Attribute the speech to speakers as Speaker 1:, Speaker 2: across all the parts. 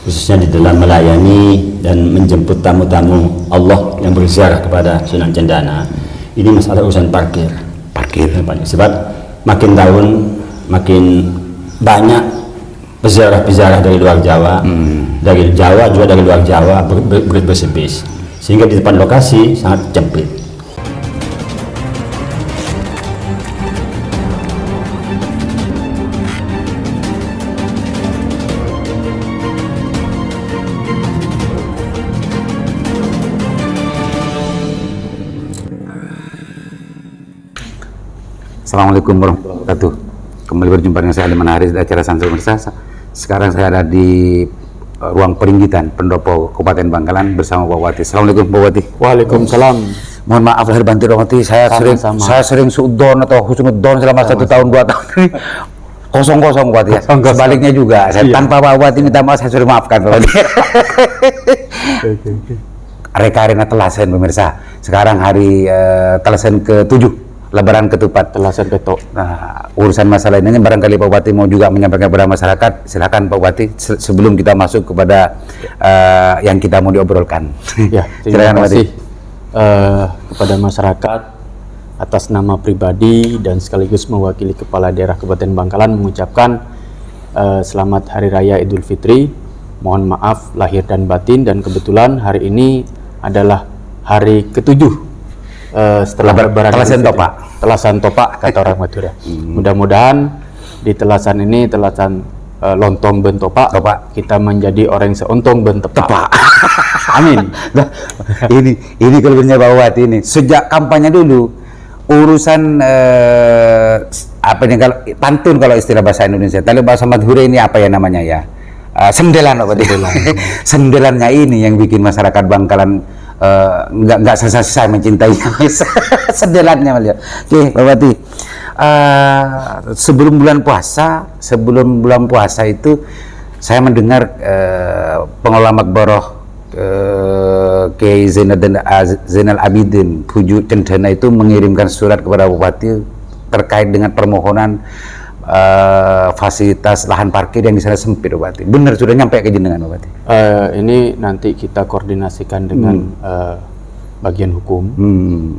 Speaker 1: khususnya di dalam melayani dan menjemput tamu-tamu Allah yang berziarah kepada Sunan Cendana. Ini masalah urusan parkir. Sebab makin tahun makin banyak peziarah-peziarah dari luar Jawa, dari Jawa juga dari luar Jawa bersebis, sehingga di depan lokasi sangat sempit.
Speaker 2: Assalamualaikum warahmatullahi wabarakatuh. Kembali berjumpa dengan saya Aliman Haris di acara Sansel Mersa. Sekarang saya ada di ruang peringgitan Pendopo Kabupaten Bangkalan bersama Pak Wati. Assalamualaikum Pak Wati.
Speaker 3: Waalaikumsalam.
Speaker 2: Mohon maaf lahir batin Pak Wati. Saya sering suudon atau husnudon selama 1 tahun 2 tahun ini. Kosong Pak Wati ya. Sebaliknya juga. Saya tanpa Pak Wati minta maaf, saya sudah maafkan Pak Wati. Reka Arena Telasen pemirsa. Sekarang hari Telasen ke-7. Lebaran ketupat,
Speaker 3: Telasen Petok.
Speaker 2: Nah, urusan masalah ini barangkali Pak Wati mau juga menyampaikan kepada masyarakat. Silakan Pak Wati sebelum kita masuk kepada yang kita mau diobrolkan.
Speaker 3: Ya, terima kasih kepada masyarakat atas nama pribadi dan sekaligus mewakili Kepala Daerah Kabupaten Bangkalan mengucapkan selamat Hari Raya Idul Fitri. Mohon maaf lahir dan batin, dan kebetulan hari ini adalah hari ke-7 setelah Lebaran Telasan Topak kata orang Madura. Mudah-mudahan di Telasan ini, Telasan lontong bentopak, kita menjadi orang seontong bentepak.
Speaker 2: Amin. Nah, ini kelebihannya Pak Wati ini. Sejak kampanye dulu urusan apa nih, kalau pantun, kalau istilah bahasa Indonesia, kalau bahasa Madura ini apa ya namanya ya? Sendelan Pak Wati. Sendelannya ini yang bikin masyarakat Bangkalan nggak selesai mencintainya. Sendelannya melihat. Oke, Pak Wati, sebelum bulan puasa itu saya mendengar pengelola Makbaroh Kiai Zainal Abidin Puju Cendana itu mengirimkan surat kepada Bupati terkait dengan permohonan fasilitas lahan parkir yang di sana sempit, Bupati. Benar sudah nyampe ke jenengan, Bupati?
Speaker 3: Ini nanti kita koordinasikan dengan bagian hukum.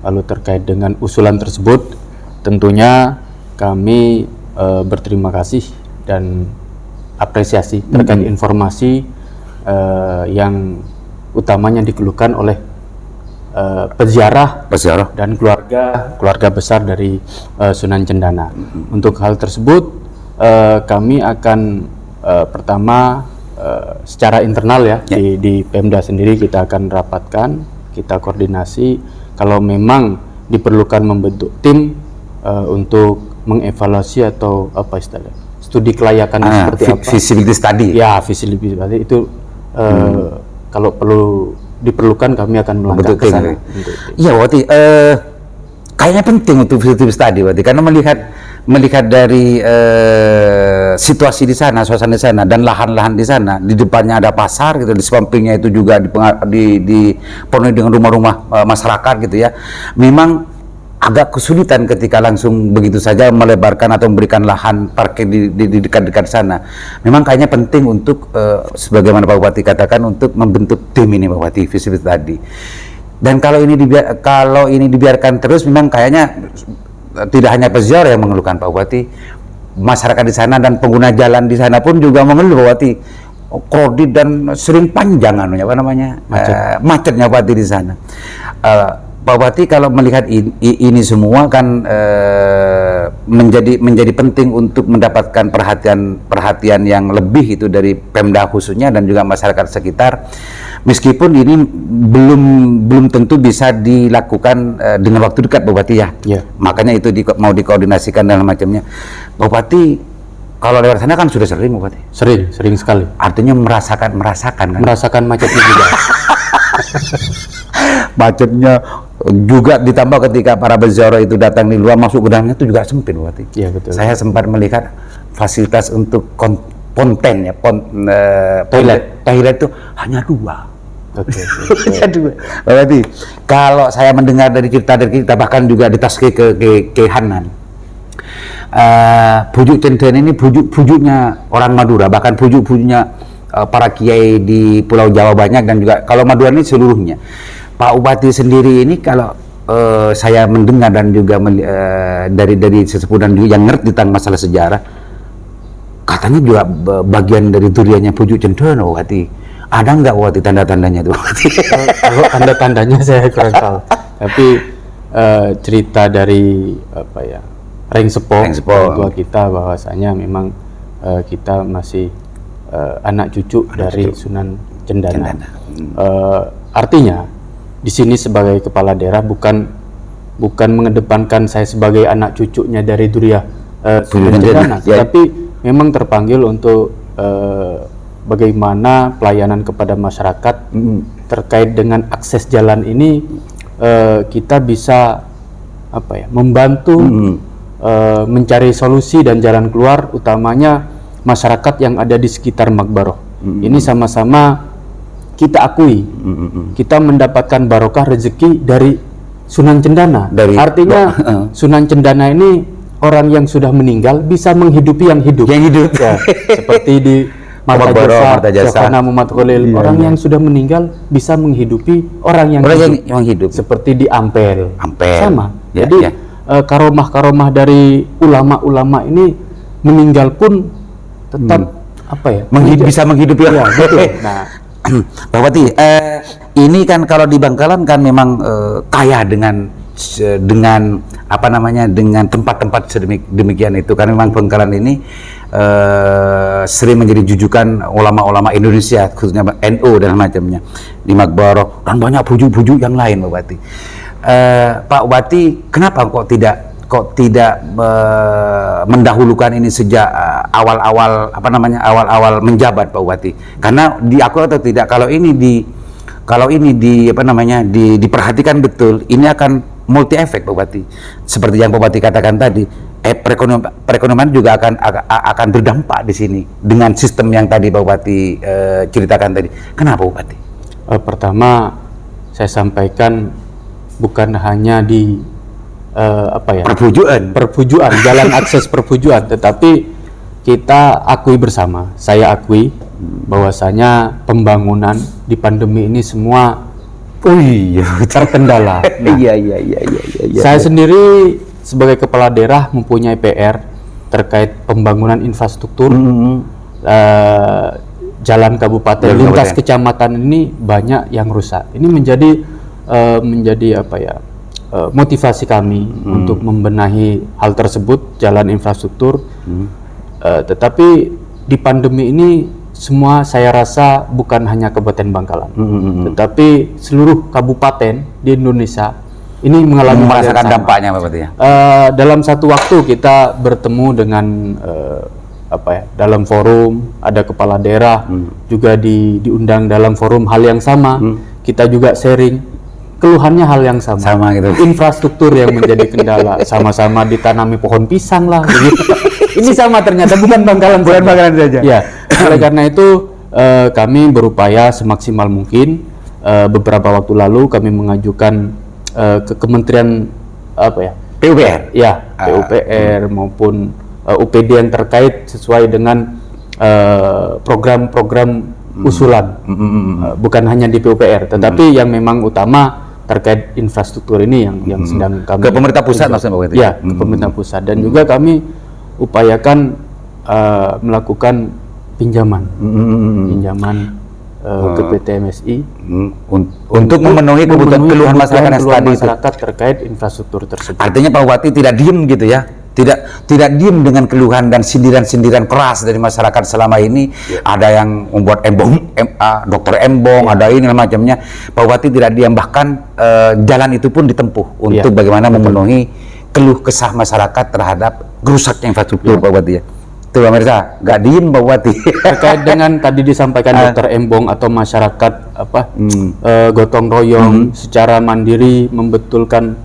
Speaker 3: Lalu terkait dengan usulan tersebut, tentunya kami berterima kasih dan apresiasi terkait informasi yang utamanya dikeluhkan oleh peziarah dan keluarga besar dari Sunan Cendana. Untuk hal tersebut kami akan pertama secara internal ya, di Pemda sendiri kita akan rapatkan, kita koordinasi kalau memang diperlukan membentuk tim untuk mengevaluasi atau apa istilahnya, studi kelayakan seperti apa,
Speaker 2: feasibility study
Speaker 3: ya, feasibility study itu kalau perlu diperlukan kami akan melangkah ke sana.
Speaker 2: Iya, Wati, kayaknya penting untuk feasibility study, Wati, karena melihat dari situasi di sana, suasana di sana, dan lahan-lahan di sana. Di depannya ada pasar gitu, di sampingnya itu juga dipenuhi dengan rumah-rumah masyarakat gitu ya. Memang agak kesulitan ketika langsung begitu saja melebarkan atau memberikan lahan parkir di dekat-dekat sana. Memang kayaknya penting untuk sebagaimana Pak Bupati katakan, untuk membentuk tim ini, Pak Bupati, feasibility tadi. Dan kalau ini dibiarkan terus, memang kayaknya tidak hanya peziarah yang mengeluhkan, Pak Bupati, masyarakat di sana dan pengguna jalan di sana pun juga mengeluh, Pak Bupati. Kredit dan sering panjang macetnya, Pak Bupati, di sana. Pak Bupati, kalau melihat ini semua kan menjadi penting untuk mendapatkan perhatian yang lebih itu dari Pemda khususnya dan juga masyarakat sekitar, meskipun ini belum tentu bisa dilakukan dengan waktu dekat, Pak Bupati ya. Makanya itu mau dikoordinasikan dan macamnya. Pak Bupati, kalau lewat sana kan sudah sering, Pak Bupati?
Speaker 3: Sering sekali.
Speaker 2: Artinya merasakan kan?
Speaker 3: Merasakan macetnya juga.
Speaker 2: Macetnya juga ditambah ketika para peziarah itu datang di luar, masuk gudangnya itu juga sempit, Bupati.
Speaker 3: Iya, betul.
Speaker 2: Saya sempat melihat fasilitas untuk toilet itu hanya 2. Hanya 2. Bupati, kalau saya mendengar dari cerita bahkan juga di Taske ke Hanan, Pujuk Cendana ini bujuknya orang Madura, bahkan bujuknya para kiai di Pulau Jawa banyak, dan juga kalau Madura ini seluruhnya. Pak Bupati sendiri ini kalau saya mendengar dan juga dari sesepuh dan juga yang ngerti tentang masalah sejarah, katanya juga bagian dari duriannya Pujuk Cendana, Bupati. Ada nggak, Bupati, tanda-tandanya itu?
Speaker 3: Kalau tanda-tandanya saya kurang tahu. Tapi cerita dari Reng Sepo tua kita, bahwasanya memang kita masih anak cucu dari Sunan Cendana. Artinya di sini sebagai kepala daerah bukan mengedepankan saya sebagai anak cucunya dari Duria Sunan Cendana, tapi memang terpanggil untuk bagaimana pelayanan kepada masyarakat terkait dengan akses jalan ini, kita bisa membantu mencari solusi dan jalan keluar, utamanya masyarakat yang ada di sekitar Makbaroh. Ini sama-sama kita akui, kita mendapatkan barokah rezeki dari Sunan Cendana. Artinya Sunan Cendana ini orang yang sudah meninggal bisa menghidupi yang hidup. Ya, seperti di Marta Jasa, Muhammad Khalil, orang yang sudah meninggal bisa menghidupi orang yang hidup. Seperti di Ampel. Sama. Jadi karomah-karomah dari ulama-ulama ini meninggal pun tetap bisa menghidupi. Ya, betul. Nah,
Speaker 2: Pak Bupati, ini kan kalau di Bangkalan kan memang kaya dengan dengan tempat-tempat sedemikian itu, karena memang Bangkalan ini sering menjadi jujukan ulama-ulama Indonesia, khususnya NU dan macamnya di Makbaroh, dan banyak pujuk-pujuk yang lain, Pak Bupati. Pak Bupati, kenapa kok tidak mendahulukan ini sejak awal-awal menjabat, Pak Bupati? Karena diakui atau tidak, kalau ini diperhatikan betul, ini akan multi efek, Pak Bupati. Seperti yang Pak Bupati katakan tadi, perekonomian juga akan berdampak di sini dengan sistem yang tadi Pak Bupati ceritakan tadi. Kenapa, Pak Bupati?
Speaker 3: Pertama, saya sampaikan bukan hanya di perpujuan, jalan akses perpujuan, tetapi kita akui bersama, saya akui bahwasanya pembangunan di pandemi ini semua terkendala. Nah, saya sendiri sebagai kepala daerah mempunyai PR terkait pembangunan infrastruktur. Jalan kabupaten, lintas kecamatan ini banyak yang rusak. Ini menjadi motivasi kami untuk membenahi hal tersebut, jalan infrastruktur. Tetapi di pandemi ini semua saya rasa bukan hanya Kabupaten Bangkalan, tetapi seluruh kabupaten di Indonesia ini merasakan dampaknya, Pak Bupati. Dalam satu waktu kita bertemu dengan dalam forum, ada kepala daerah juga diundang dalam forum hal yang sama. Kita juga sharing, keluhannya hal yang sama gitu. Infrastruktur yang menjadi kendala, sama-sama ditanami pohon pisang lah begitu. Ini sama ternyata, bukan Bangkalan saja. Ya, oleh karena itu kami berupaya semaksimal mungkin. Beberapa waktu lalu kami mengajukan ke Kementerian
Speaker 2: PUPR.
Speaker 3: Ya, PUPR maupun UPD yang terkait sesuai dengan program-program usulan. Bukan hanya di PUPR, tetapi yang memang utama terkait infrastruktur ini yang sedang kami
Speaker 2: ke pemerintah pusat, maksudnya,
Speaker 3: ya, ke pemerintah pusat, dan juga kami upayakan melakukan pinjaman ke PT MSI
Speaker 2: untuk memenuhi keluhan masyarakat
Speaker 3: terkait infrastruktur tersebut.
Speaker 2: Artinya Pak Bupati tidak diem gitu ya, tidak diem dengan keluhan dan sindiran-sindiran keras dari masyarakat selama ini. Ada yang membuat dokter embong, ada ini macamnya. Pak Bupati tidak diem, bahkan jalan itu pun ditempuh untuk bagaimana memenuhi keluh kesah masyarakat terhadap rusaknya infrastruktur, Pak Bupati ya. Itu pemirsa, nggak diem Pak Bupati.
Speaker 3: Terkait dengan tadi disampaikan dokter embong atau masyarakat gotong royong secara mandiri membetulkan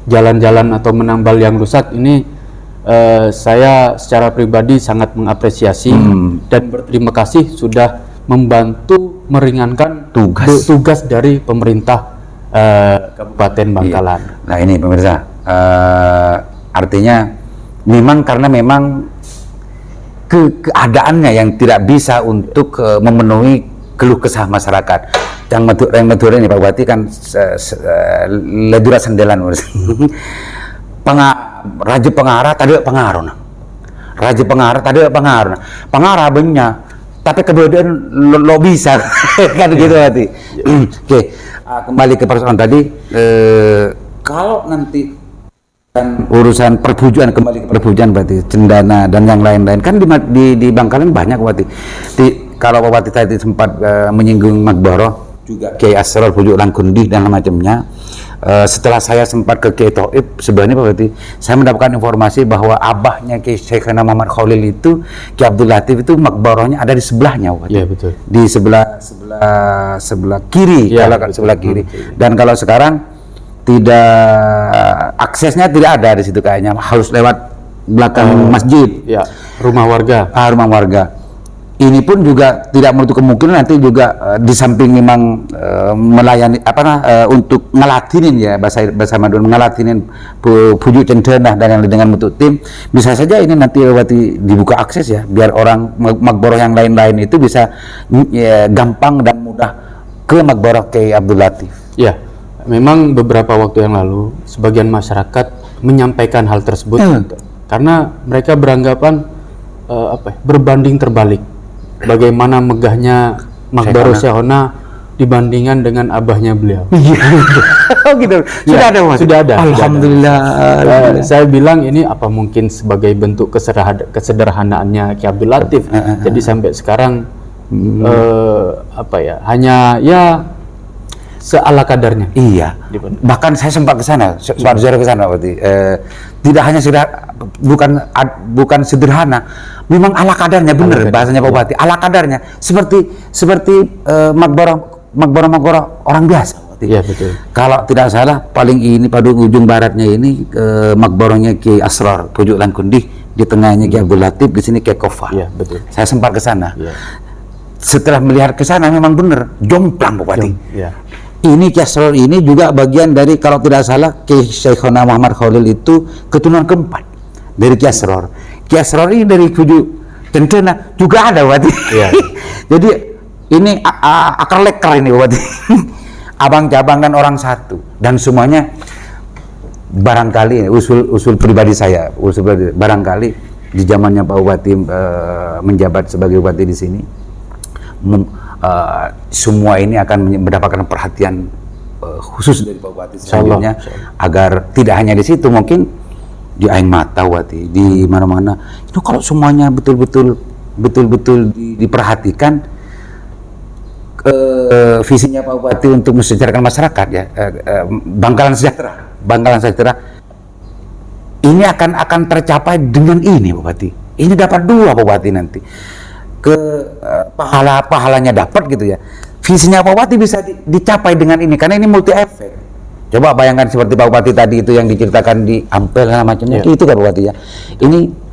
Speaker 3: jalan-jalan atau menambal yang rusak ini, saya secara pribadi sangat mengapresiasi dan berterima kasih sudah membantu meringankan tugas dari pemerintah Kabupaten Bangkalan.
Speaker 2: Nah ini pemirsa, artinya memang karena memang keadaannya yang tidak bisa untuk memenuhi keluh kesah masyarakat. Yang Madura ini Pak Bupati kan ledura sendelan Raja Pengarah tadi pengaruh nah. Raja Pengarah tadi pengaruh nah. Pengarah banyak tapi kemudian lo bisa kan gitu berarti. Oke, kembali ke persoalan tadi, kalau nanti kan urusan perbujuan, kembali ke perbujuan berarti cendana dan yang lain-lain kan di Bangkalan banyak berarti. Kalau Pak Bupati tadi sempat menyinggung Makbaro juga Kiai Asrar Pujuk Langkundi dan macamnya. Setelah saya sempat ke Kiai Thoib, sebenarnya Pak Bupati, saya mendapatkan informasi bahwa abahnya Kiai Syekhana Muhammad Khalil itu, Kiai Abdul Latif itu makbarohnya ada di sebelahnya, Pak Bupati.
Speaker 3: Iya betul.
Speaker 2: Di sebelah kiri,
Speaker 3: ya,
Speaker 2: kalau sebelah kiri. Dan kalau sekarang tidak, aksesnya tidak ada di situ kayaknya, harus lewat belakang masjid.
Speaker 3: Ya, rumah warga.
Speaker 2: Rumah warga. Ini pun juga tidak menutup kemungkinan nanti juga di samping memang melayani untuk ngelatinin ya bahasa Madura, ngelatinin pujuk cendana dan yang dengan bentuk tim, bisa saja ini nanti berarti dibuka akses ya biar orang makboroh yang lain-lain itu bisa gampang dan mudah ke makboroh Kiai Abdul Latif.
Speaker 3: Ya, memang beberapa waktu yang lalu sebagian masyarakat menyampaikan hal tersebut karena mereka beranggapan berbanding terbalik. Bagaimana megahnya Makbaro Syekhona dibandingkan dengan abahnya beliau.
Speaker 2: Oh gitu. Sudah ada Mas?
Speaker 3: Sudah ada.
Speaker 2: Alhamdulillah.
Speaker 3: Saya bilang ini apa mungkin sebagai bentuk kesederhanaannya Kiai Abdul Latif. Jadi sampai sekarang hanya ya seala kadarnya.
Speaker 2: Iya. Bahkan saya sempat ke sana, berarti tidak hanya bukan sederhana, memang ala kadarnya, benar bahasanya Pak Bupati, ala kadarnya seperti makbaro orang biasa.
Speaker 3: Iya betul.
Speaker 2: Kalau tidak salah paling ini pada ujung baratnya ini makbaronya Kiai Asrar Pujuk Langkundi, di tengahnya Kiai Abdul Latif, di sini Kiai Kofa.
Speaker 3: Iya betul.
Speaker 2: Saya sempat ke sana.
Speaker 3: Ya.
Speaker 2: Setelah melihat ke sana memang benar jomplang Pak Bupati.
Speaker 3: Ya.
Speaker 2: Ini Kiai Asrar ini juga bagian dari, kalau tidak salah, Kiai Syekhona Muhammad Khalil itu keturunan keempat dari Kiai Asrar. Kiai Asrar ini dari Pujuk Cendana juga ada berarti.
Speaker 3: Iya.
Speaker 2: Jadi ini akar leker ini berarti. Abang cabang dan orang satu, dan semuanya barangkali usul pribadi saya, barangkali di zamannya Pak Bupati menjabat sebagai bupati di sini, semua ini akan mendapatkan perhatian khusus dari Pak Bupati selanjutnya, agar tidak hanya di situ, mungkin di Aing Mata Bupati, di mana-mana itu kalau semuanya betul-betul diperhatikan, visinya Pak Bupati untuk mensejahterakan masyarakat ya, Bangkalan sejahtera ini akan tercapai dengan ini Pak Bupati. Ini dapat dua Pak Bupati nanti, pahalanya dapat gitu ya, visinya Pak Bupati bisa dicapai dengan ini, karena ini multi efek. Coba bayangkan seperti Pak Bupati tadi itu yang diceritakan di Ampel dan macamnya, itu kan Pak Bupati ya. Ini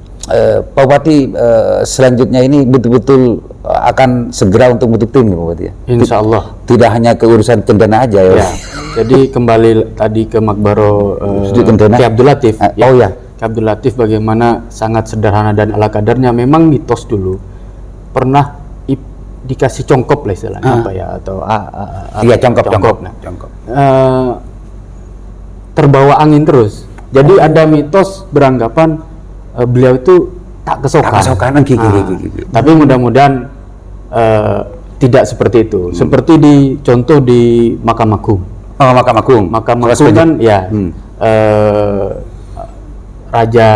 Speaker 2: Pak Bupati selanjutnya ini betul-betul akan segera untuk bentuk tim Pak Bupati ya.
Speaker 3: Insya Allah.
Speaker 2: Tidak hanya ke urusan cendana aja ya.
Speaker 3: Jadi kembali tadi ke Makbaro Kiai Abdul Latif. Kiai Abdul Latif bagaimana sangat sederhana dan ala kadarnya. Memang mitos dulu pernah dikasih congkop lah istilahnya congkop. Terbawa angin terus. Jadi ada mitos beranggapan beliau itu tak kesokan. Tapi mudah-mudahan tidak seperti itu. Seperti contoh di Mahkamah Agung. Mahkamah Agung kan ya Raja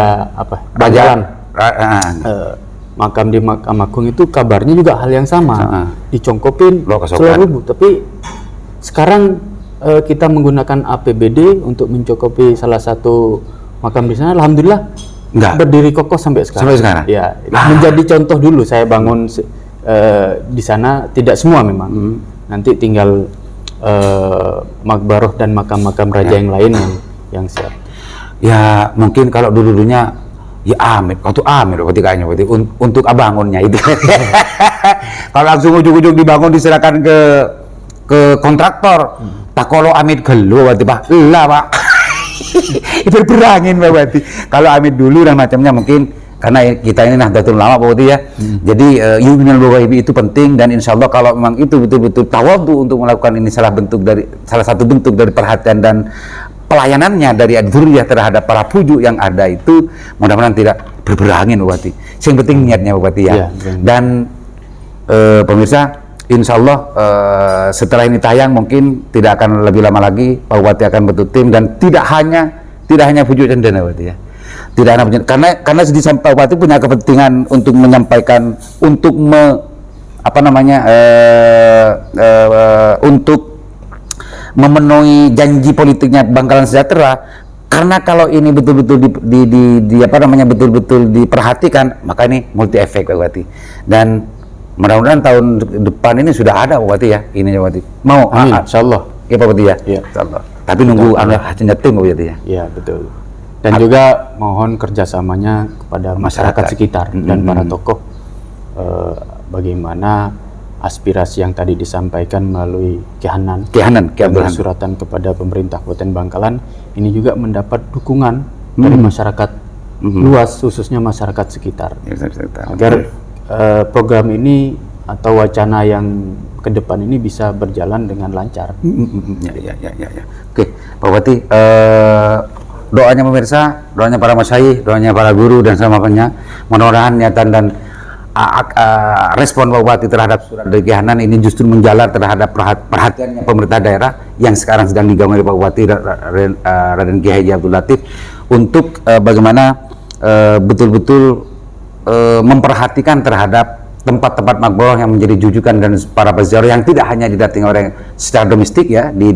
Speaker 3: makam di Mahkamah Agung itu kabarnya juga hal yang sama. Dicongkopin seluruh. Tapi sekarang kita menggunakan APBD untuk mencokopi salah satu makam di sana. Alhamdulillah berdiri kokoh sampai sekarang. Ya, menjadi contoh dulu saya bangun di sana, tidak semua memang. Nanti tinggal makbaroh dan makam-makam raja yang lain yang siap.
Speaker 2: Ya, mungkin kalau dulunya ya Amit berarti kayaknya untuk abangunnya itu. Kalau langsung ujuk-ujuk dibangun diserahkan ke kontraktor. Tak kalau Amit gelo berarti Pak. Lah Pak. Itu berangin Pak berarti. Kalau Amit dulu dan macamnya mungkin karena kita ini Nahdlatul Ulama Pak Bupati ya. Jadi yu'minul ghaibi itu penting, dan insya Allah kalau memang itu betul-betul tawadhu untuk melakukan ini salah satu bentuk dari perhatian dan pelayanannya dari dzurriyyah terhadap para puju yang ada itu, mudah-mudahan tidak berangin Pak Bupati. Yang penting niatnya Pak Bupati ya. Dan pemirsa, insya Allah setelah ini tayang mungkin tidak akan lebih lama lagi Pak Bupati akan bentuk tim, dan tidak hanya puju cendana Pak Bupati ya. Tidak hanya punya, karena di Pak Bupati punya kepentingan untuk menyampaikan, untuk untuk memenuhi janji politiknya Bangkalan Sejahtera. Karena kalau ini betul-betul betul-betul diperhatikan, maka ini multi efek Pak Bupati. Dan mudah-mudahan tahun depan ini sudah ada Pak Bupati ya, ini Pak Bupati. Mau?
Speaker 3: Amin, insyaallah.
Speaker 2: Ya Pak Bupati ya.
Speaker 3: Iya.
Speaker 2: Insyaallah. Tapi nunggu hasilnya tim Pak Bupati ya.
Speaker 3: Iya, betul. Dan juga mohon kerjasamanya kepada masyarakat sekitar dan para tokoh, bagaimana aspirasi yang tadi disampaikan melalui Kehanan suratan kepada pemerintah Kabupaten Bangkalan ini juga mendapat dukungan dari masyarakat luas, khususnya masyarakat sekitar, agar program ini atau wacana yang ke depan ini bisa berjalan dengan lancar.
Speaker 2: Oke, Pak Bupati, doanya pemirsa, doanya para masyayikh, doanya para guru dan semuanya, mudah-mudahan niatan dan respon Pak Bupati terhadap surat dari Kehanan ini justru menjalar terhadap perhatiannya pemerintah daerah yang sekarang sedang digaung oleh Pak Bupati Raden Kiai Haji Abdul Latif untuk bagaimana betul-betul memperhatikan terhadap tempat-tempat makboroh yang menjadi jujukan dan para peziarah yang tidak hanya didatangi orang secara domestik ya di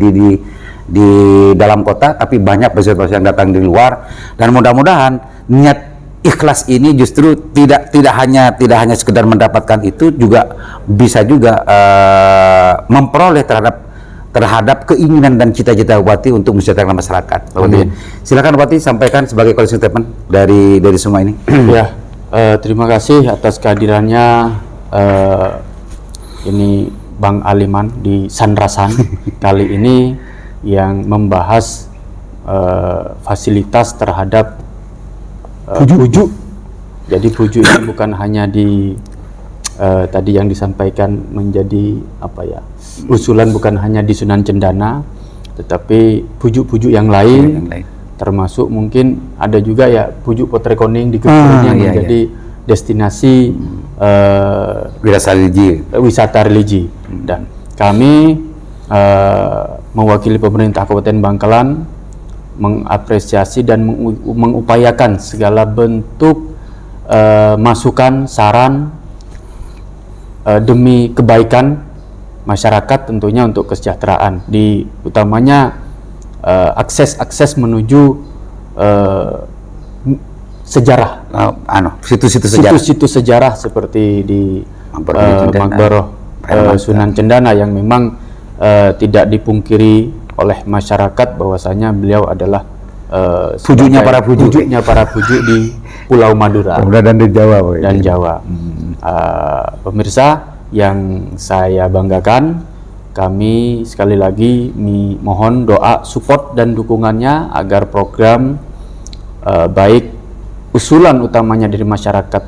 Speaker 2: dalam kota, tapi banyak peziarah yang datang di luar. Dan mudah-mudahan niat ikhlas ini justru tidak hanya sekedar mendapatkan itu, juga bisa juga memperoleh terhadap keinginan dan cita-cita Bupati untuk mensejahterakan masyarakat. Silakan Bupati sampaikan sebagai closing statement dari semua ini.
Speaker 3: Ya, terima kasih atas kehadirannya ini Bang Aliman di Sanrasan kali ini yang membahas fasilitas terhadap puju. Jadi puju ini bukan hanya tadi yang disampaikan menjadi usulan bukan hanya di Sunan Cendana, tetapi puju-puju yang lain, termasuk mungkin ada juga ya puju Potrekoning di Kepulauan yang menjadi destinasi wisata religi. Dan kami mewakili pemerintah Kabupaten Bangkalan mengapresiasi dan mengupayakan segala bentuk masukan, saran demi kebaikan masyarakat, tentunya untuk kesejahteraan, utamanya akses menuju sejarah, situs-situs sejarah seperti di Makboroh Sunan Cendana yang memang tidak dipungkiri oleh masyarakat bahwasanya beliau adalah
Speaker 2: pujunya para puju
Speaker 3: di Pulau Madura
Speaker 2: dan di Jawa
Speaker 3: Jawa. Pemirsa yang saya banggakan, kami sekali lagi mohon doa, support dan dukungannya agar program baik usulan utamanya dari masyarakat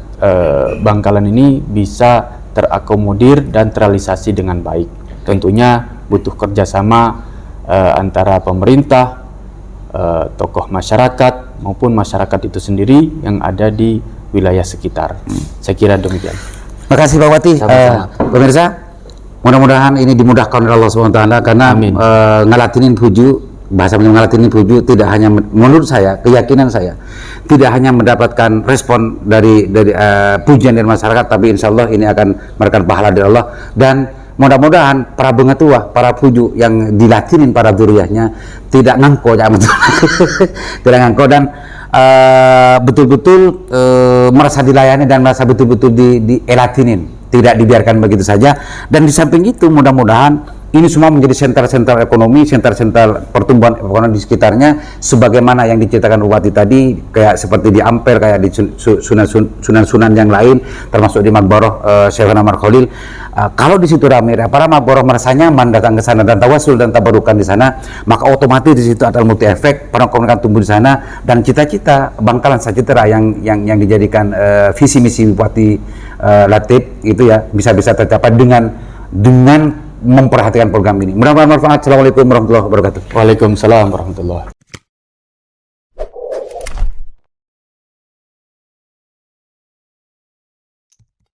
Speaker 3: Bangkalan ini bisa terakomodir dan terrealisasi dengan baik. Tentunya butuh kerjasama antara pemerintah, tokoh masyarakat maupun masyarakat itu sendiri yang ada di wilayah sekitar. Saya kira demikian.
Speaker 2: Terima kasih Pak Bupati. Pemirsa, mudah-mudahan ini dimudahkan oleh Allah SWT, karena ngelatinin puju, bahasanya ngelatinin puju tidak hanya, menurut saya, keyakinan saya, tidak hanya mendapatkan respon dari pujian dari masyarakat, tapi insya Allah ini akan memberikan pahala dari Allah. Dan mudah-mudahan para bengatua, para puju yang dilatinin para dzurriyyahnya tidak ngangko tidak ngangko, dan betul-betul merasa dilayani dan merasa betul-betul dielatinin, tidak dibiarkan begitu saja. Dan di samping itu mudah-mudahan ini semua menjadi sentral-sentral ekonomi, sentral-sentral pertumbuhan ekonomi di sekitarnya, sebagaimana yang diceritakan Bupati tadi, kayak seperti di Ampel, kayak di sunan-sunan yang lain, termasuk di Makbaroh Syekhana Umar Khalil. Kalau di situ ramai, para Makbaroh merasa nyaman datang ke sana dan tawasul dan tabarukan di sana, maka otomatis di situ ada multi efek, para komunitas tumbuh di sana, dan cita-cita Bangkalan Sajitera yang dijadikan visi misi Bupati Latif itu ya bisa tercapai dengan memperhatikan program ini. Mudah-mudahan bermanfaat. Assalamualaikum warahmatullahi wabarakatuh.
Speaker 3: Waalaikumsalam warahmatullahi